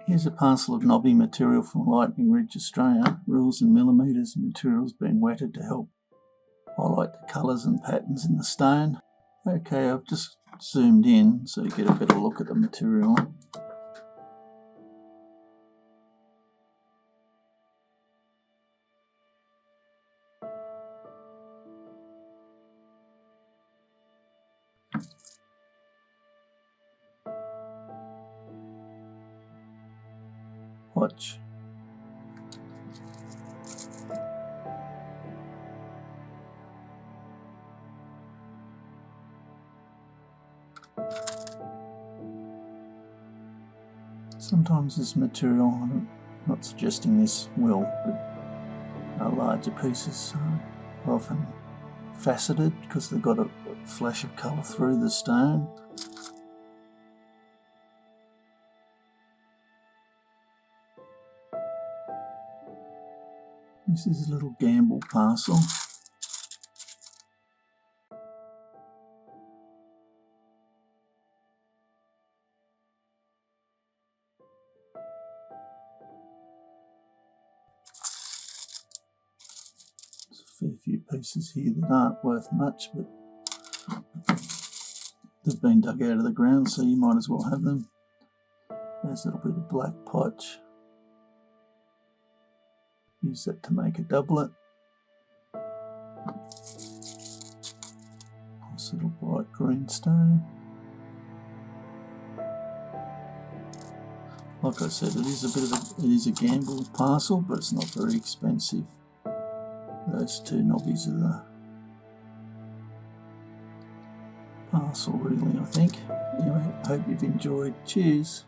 Here's a parcel of knobby material from Lightning Ridge, Australia. Rules in millimetres, material's been wetted to help highlight the colours and patterns in the stone. Okay, I've just zoomed in so you get a better look at the material. Watch. Sometimes this material, I'm not suggesting this will, but larger pieces are often faceted because they've got a flash of colour through the stone. This is a little gamble parcel. There's a fair few pieces here that aren't worth much, but they've been dug out of the ground, so you might as well have them. There's a little bit of black potch. Use that to make a doublet. Nice little bright green stone. Like I said, it is a gamble parcel, but it's not very expensive. Those two knobbies are the parcel really, I think. Anyway, hope you've enjoyed. Cheers.